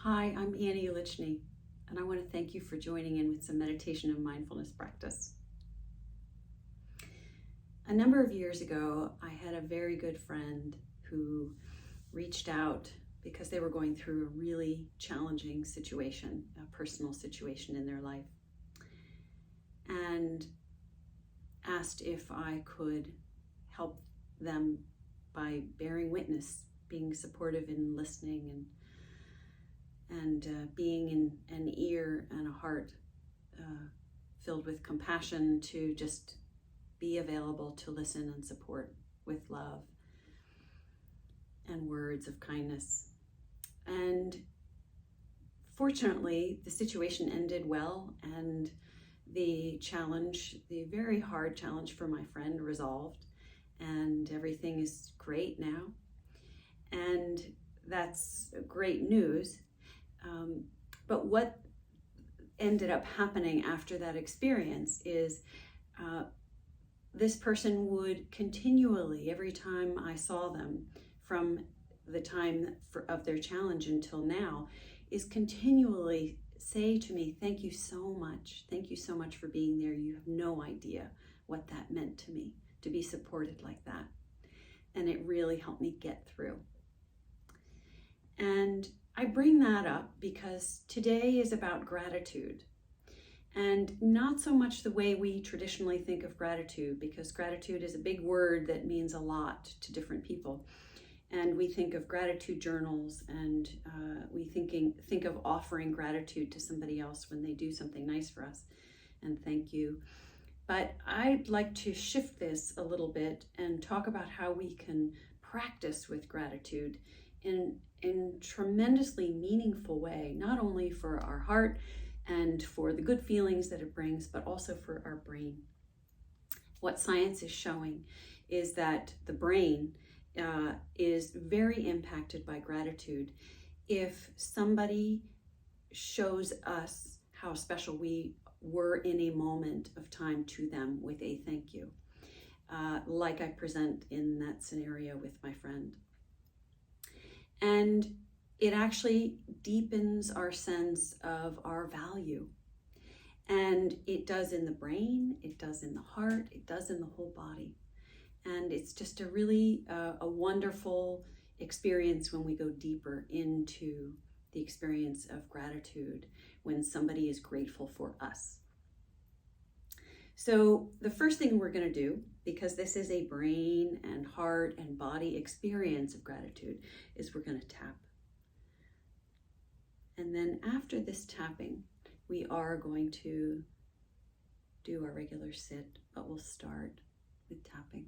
Hi, I'm Annie Lichny, and I want to thank you for joining in with some meditation and mindfulness practice. A number of years ago, I had a very good friend who reached out because they were going through a really challenging situation, a personal situation in their life, and asked if I could help them by bearing witness, being supportive and listening, and being in an ear and a heart filled with compassion to just be available to listen and support with love and words of kindness. And fortunately, the situation ended well, and the challenge, the very hard challenge for my friend, resolved, and everything is great now. And that's great news. But what ended up happening after that experience is this person would continually, every time I saw them from the time of their challenge until now, is continually say to me, "Thank you so much. Thank you so much for being there. You have no idea what that meant to me, to be supported like that." And it really helped me get through. And I bring that up because today is about gratitude, and not so much the way we traditionally think of gratitude, because gratitude is a big word that means a lot to different people. And we think of gratitude journals, and we think of offering gratitude to somebody else when they do something nice for us, and thank you. But I'd like to shift this a little bit and talk about how we can practice with gratitude in tremendously meaningful way, not only for our heart and for the good feelings that it brings, but also for our brain. What science is showing is that the brain is very impacted by gratitude. If somebody shows us how special we were in a moment of time to them with a thank you, like I present in that scenario with my friend. And it actually deepens our sense of our value. And it does in the brain, it does in the heart, it does in the whole body. And it's just a really a wonderful experience when we go deeper into the experience of gratitude, when somebody is grateful for us. So the first thing we're going to do, because this is a brain and heart and body experience of gratitude, is we're going to tap. And then after this tapping, we are going to do our regular sit, but we'll start with tapping.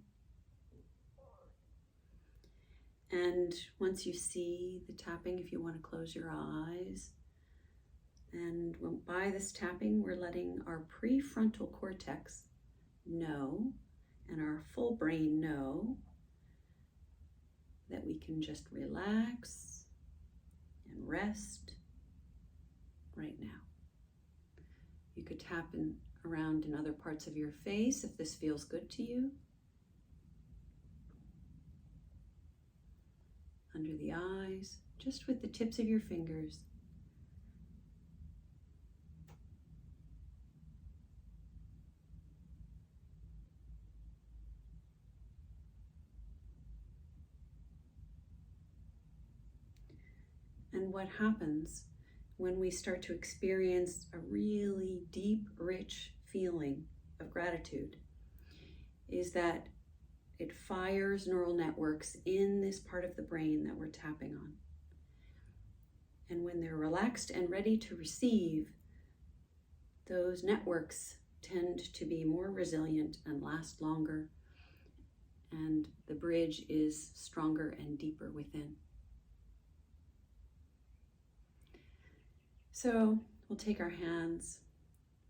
And once you see the tapping, if you want to close your eyes, and by this tapping, we're letting our prefrontal cortex know, and our full brain know, that we can just relax and rest right now. You could tap around in other parts of your face if this feels good to you. Under the eyes, just with the tips of your fingers. And what happens when we start to experience a really deep, rich feeling of gratitude is that it fires neural networks in this part of the brain that we're tapping on. And when they're relaxed and ready to receive, those networks tend to be more resilient and last longer, and the bridge is stronger and deeper within. So we'll take our hands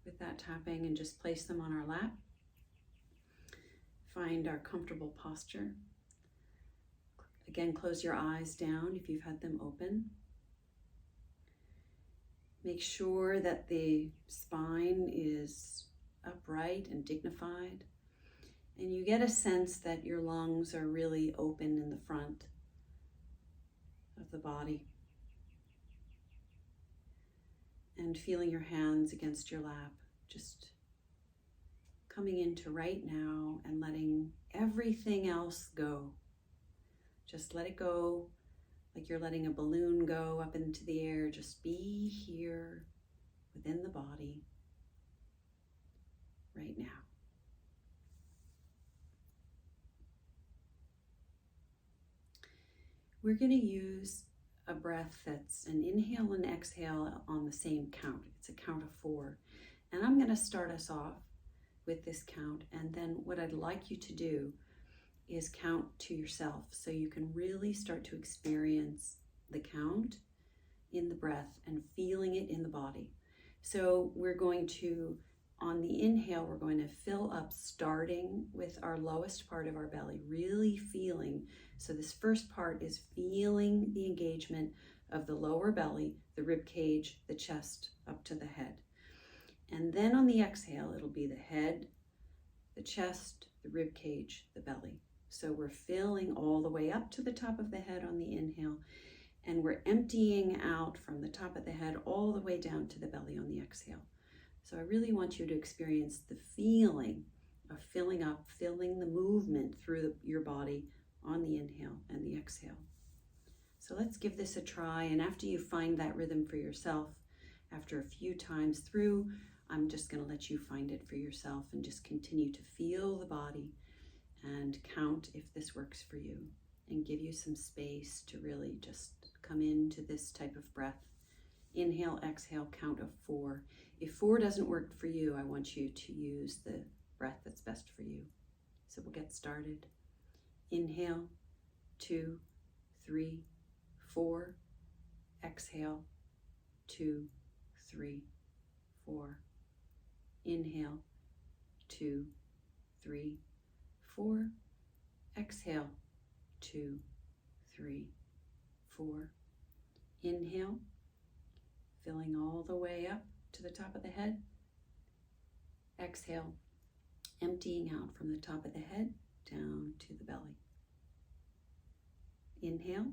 with that tapping and just place them on our lap. Find our comfortable posture. Again, close your eyes down if you've had them open. Make sure that the spine is upright and dignified, and you get a sense that your lungs are really open in the front of the body. and feeling your hands against your lap, just coming into right now and letting everything else go. Just let it go like you're letting a balloon go up into the air. Just be here within the body right now. We're going to use a breath that's an inhale and exhale on the same count. It's a count of 4. And I'm going to start us off with this count. And then what I'd like you to do is count to yourself so you can really start to experience the count in the breath and feeling it in the body. So we're going to, on the inhale, we're going to fill up starting with our lowest part of our belly, really feeling. So this first part is feeling the engagement of the lower belly, the rib cage, the chest up to the head. And then on the exhale, it'll be the head, the chest, the rib cage, the belly. So we're filling all the way up to the top of the head on the inhale, and we're emptying out from the top of the head all the way down to the belly on the exhale. So I really want you to experience the feeling of filling up, feeling the movement through your body on the inhale and the exhale. So let's give this a try, and after you find that rhythm for yourself, after a few times through, I'm just going to let you find it for yourself and just continue to feel the body and count if this works for you, and give you some space to really just come into this type of breath. Inhale, exhale, count of 4. If 4 doesn't work for you, I want you to use the breath that's best for you. So we'll get started. Inhale, 2, 3, 4. Exhale, 2, 3, 4. Inhale, 2, 3, 4. Exhale, 2, 3, 4. Inhale, filling all the way up to the top of the head. Exhale, emptying out from the top of the head down to the belly. Inhale.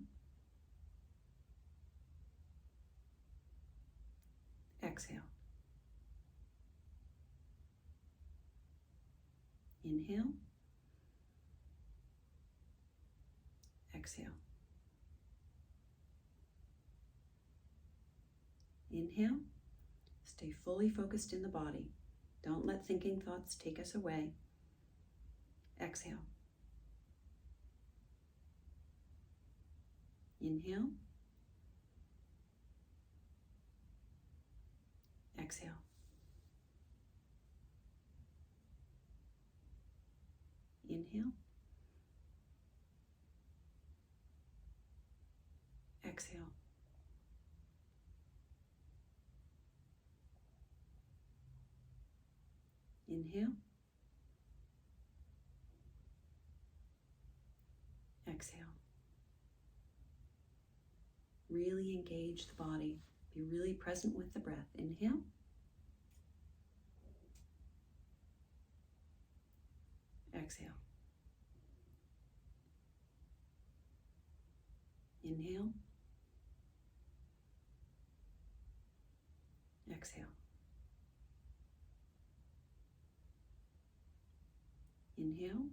Exhale. Inhale. Exhale. Inhale. Stay fully focused in the body. Don't let thinking thoughts take us away. Exhale. Inhale. Exhale. Inhale. Exhale. Inhale. Exhale. Really engage the body. Be really present with the breath. Inhale. Exhale. Inhale. Exhale. Inhale.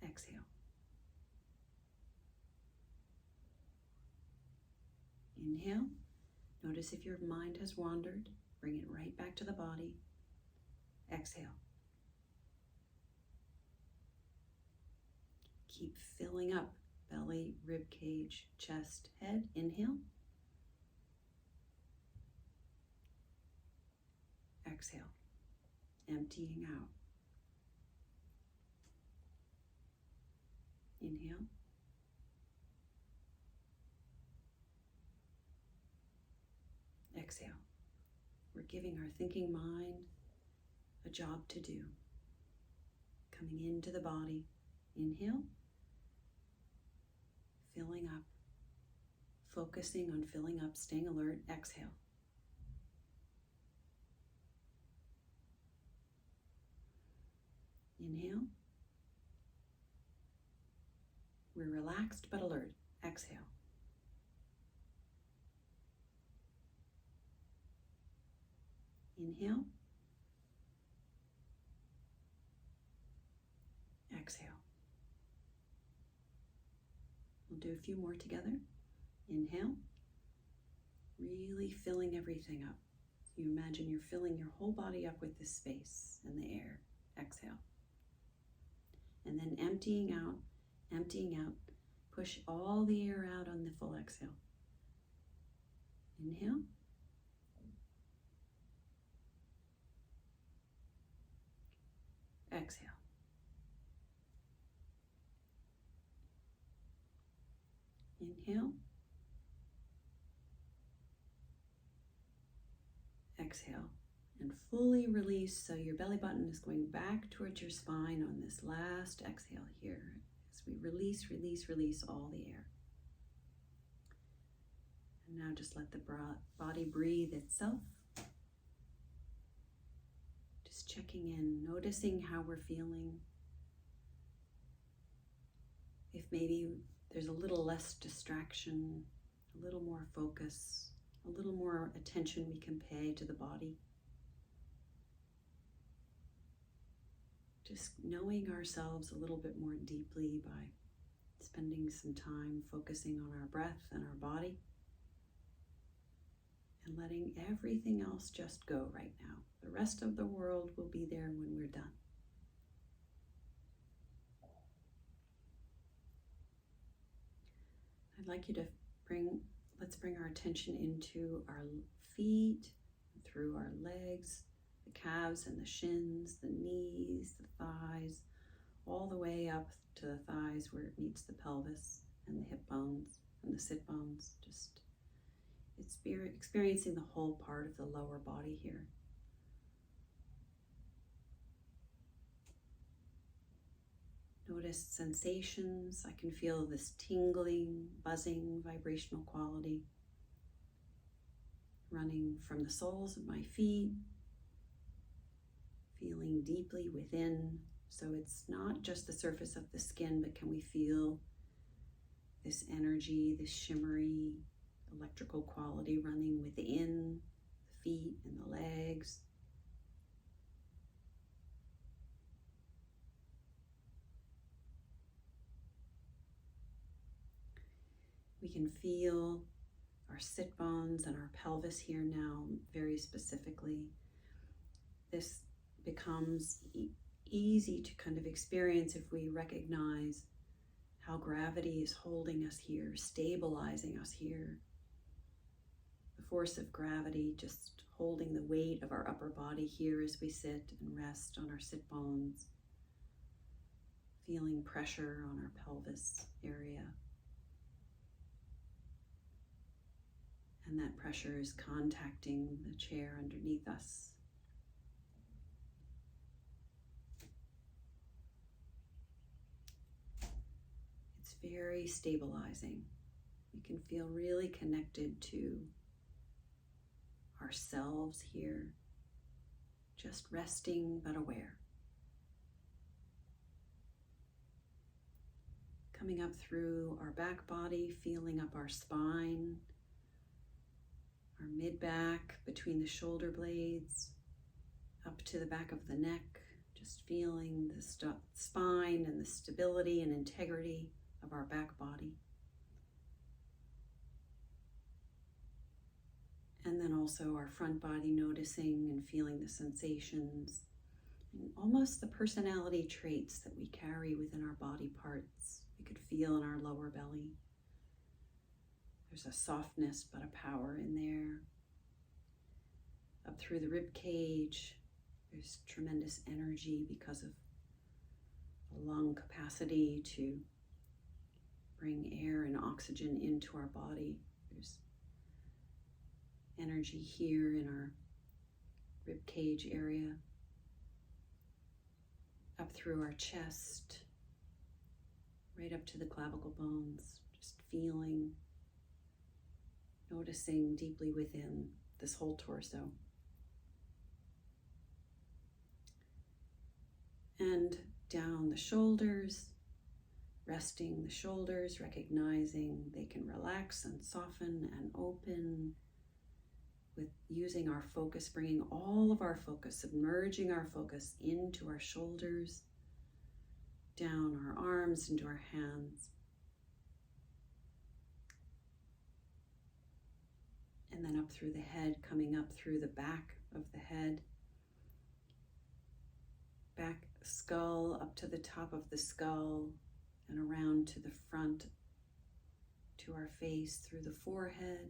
Exhale. Inhale. Notice if your mind has wandered, bring it right back to the body. Exhale. Keep filling up belly, rib cage, chest, head. Inhale. Exhale. Emptying out. Inhale. Exhale. We're giving our thinking mind a job to do. Coming into the body. Inhale. Filling up. Focusing on filling up, staying alert. Exhale. Inhale. We're relaxed but alert. Exhale. Inhale. Exhale. We'll do a few more together. Inhale. Really filling everything up. You imagine you're filling your whole body up with this space and the air. Exhale. And then emptying out, emptying out. Push all the air out on the full exhale. Inhale. Exhale. Inhale. Exhale. And fully release, so your belly button is going back towards your spine on this last exhale here. As we release, release, release all the air. And now just let the body breathe itself. Just checking in, noticing how we're feeling. If maybe there's a little less distraction, a little more focus, a little more attention we can pay to the body. Just knowing ourselves a little bit more deeply by spending some time focusing on our breath and our body and letting everything else just go right now. The rest of the world will be there when we're done. I'd like you to let's bring our attention into our feet, through our legs, the calves and the shins, the knees, the thighs, all the way up to the thighs where it meets the pelvis and the hip bones and the sit bones. Just experiencing the whole part of the lower body here. Notice sensations. I can feel this tingling, buzzing, vibrational quality running from the soles of my feet, feeling deeply within. So it's not just the surface of the skin, but can we feel this energy, this shimmery electrical quality running within the feet and the legs. We can feel our sit bones and our pelvis here now very specifically. This becomes easy to kind of experience if we recognize how gravity is holding us here, stabilizing us here. The force of gravity just holding the weight of our upper body here as we sit and rest on our sit bones, feeling pressure on our pelvis area. And that pressure is contacting the chair underneath us. It's very stabilizing. We can feel really connected to ourselves here, just resting but aware. Coming up through our back body, feeling up our spine, our mid-back, between the shoulder blades, up to the back of the neck, just feeling the spine and the stability and integrity of our back body. And then also our front body, noticing and feeling the sensations and almost the personality traits that we carry within our body parts. We could feel in our lower belly. There's a softness but a power in there. Up through the rib cage, there's tremendous energy because of the lung capacity to bring air and oxygen into our body. There's energy here in our rib cage area, up through our chest, right up to the clavicle bones, just feeling, noticing deeply within this whole torso. And down the shoulders, resting the shoulders, recognizing they can relax and soften and open with using our focus, bringing all of our focus, submerging our focus into our shoulders, down our arms, into our hands. And then up through the head, coming up through the back of the head, back skull up to the top of the skull, and around to the front, to our face, through the forehead.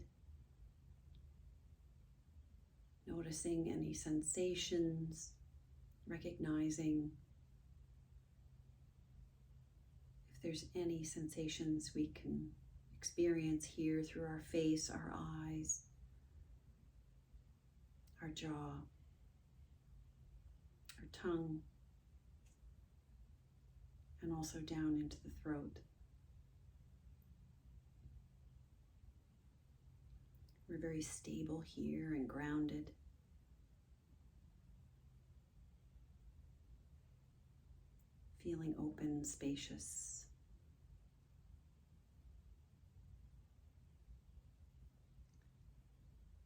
Noticing any sensations, recognizing if there's any sensations we can experience here through our face, our eyes, our jaw, our tongue, and also down into the throat. We're very stable here and grounded. Feeling open, spacious.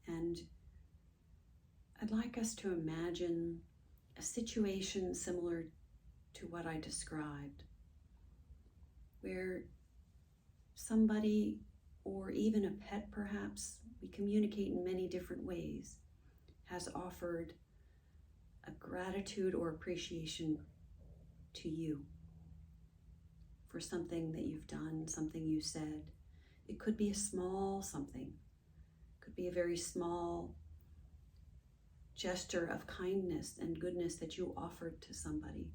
And I'd like us to imagine a situation similar to what I described, where somebody, or even a pet perhaps, we communicate in many different ways, has offered a gratitude or appreciation to you for something that you've done, something you said. It could be a small something, could be a very small gesture of kindness and goodness that you offered to somebody.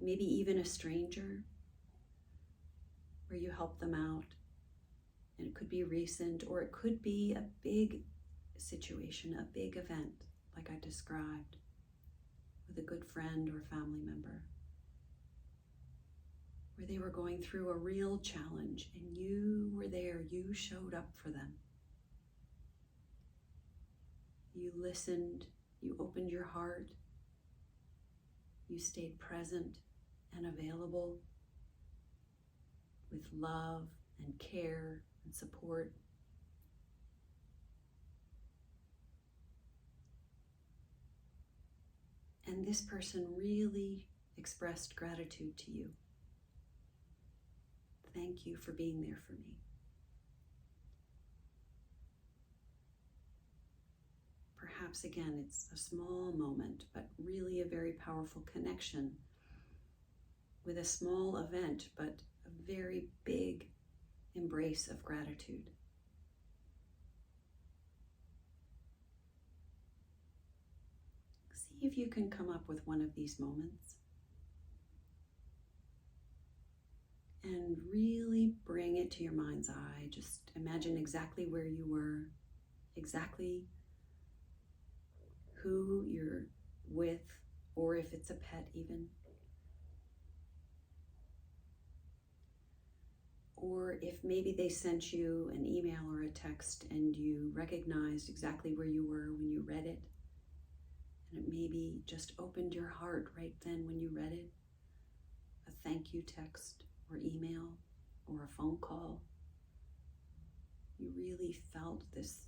Maybe even a stranger, where you helped them out. And it could be recent, or it could be a big situation, a big event, like I described, with a good friend or family member, where they were going through a real challenge and you were there, you showed up for them. You listened, you opened your heart, you stayed present and available with love and care and support. And this person really expressed gratitude to you. Thank you for being there for me. Perhaps again, it's a small moment, but really a very powerful connection with a small event, but a very big embrace of gratitude. See if you can come up with one of these moments and really bring it to your mind's eye. Just imagine exactly where you were, exactly who you're with, or if it's a pet even. Or if maybe they sent you an email or a text and you recognized exactly where you were when you read it, and it maybe just opened your heart right then when you read it, a thank you text or email or a phone call. You really felt this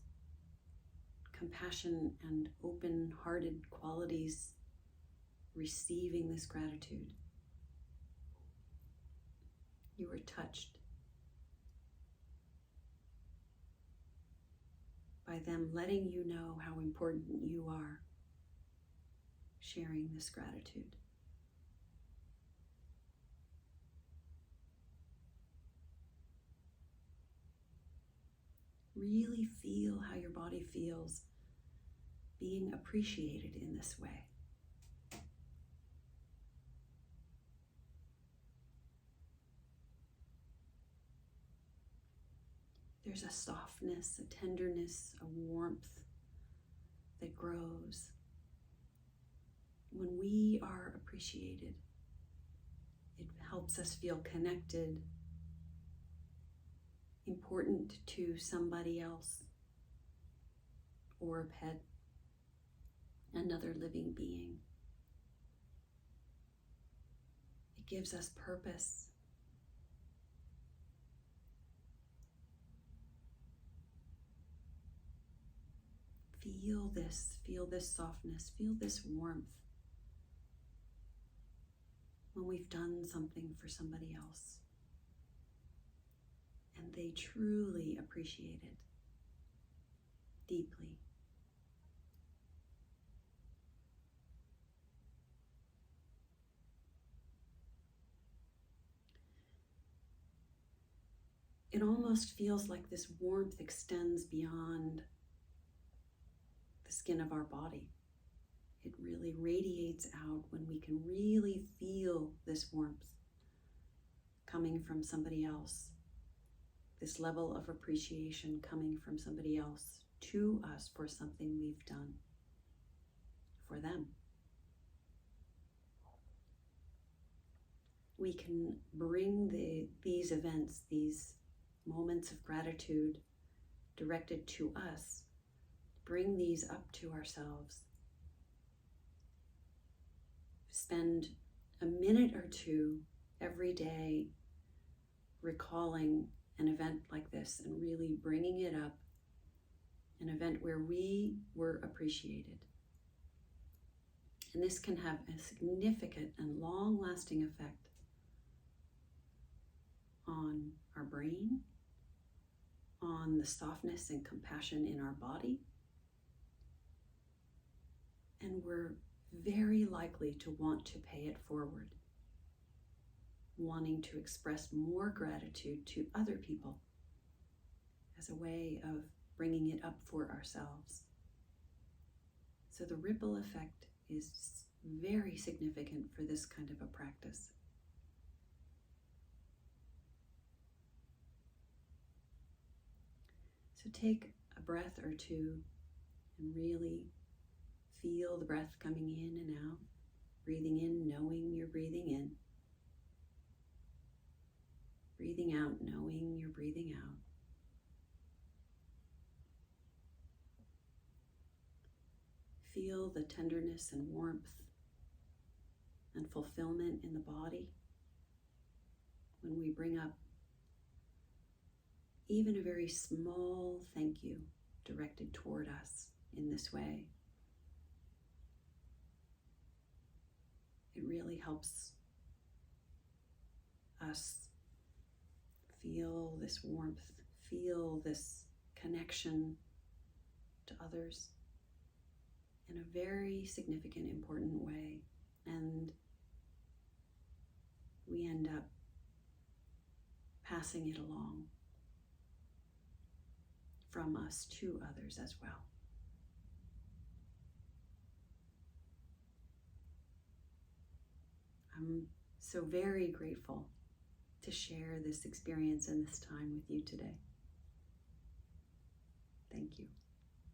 compassion and open-hearted qualities receiving this gratitude. You were touched by them letting you know how important you are, sharing this gratitude. Really feel how your body feels being appreciated in this way. There's a softness, a tenderness, a warmth that grows when we are appreciated. It helps us feel connected, important to somebody else, or a pet, another living being. It gives us purpose. feel this softness, feel this warmth when we've done something for somebody else and they truly appreciate it deeply. It almost feels like this warmth extends beyond the skin of our body. It really radiates out when we can really feel this warmth coming from somebody else, this level of appreciation coming from somebody else to us for something we've done for them. We can bring these events, these moments of gratitude directed to us, bring these up to ourselves. Spend a minute or two every day recalling an event like this and really bringing it up, an event where we were appreciated. And this can have a significant and long-lasting effect on our brain, on the softness and compassion in our body, and we're very likely to want to pay it forward, wanting to express more gratitude to other people as a way of bringing it up for ourselves. So the ripple effect is very significant for this kind of a practice. So take a breath or two and really feel the breath coming in and out, breathing in, knowing you're breathing in, breathing out, knowing you're breathing out. Feel the tenderness and warmth and fulfillment in the body when we bring up even a very small thank you directed toward us in this way. It really helps us feel this warmth, feel this connection to others in a very significant, important way. And we end up passing it along from us to others as well. I'm so very grateful to share this experience and this time with you today. Thank you.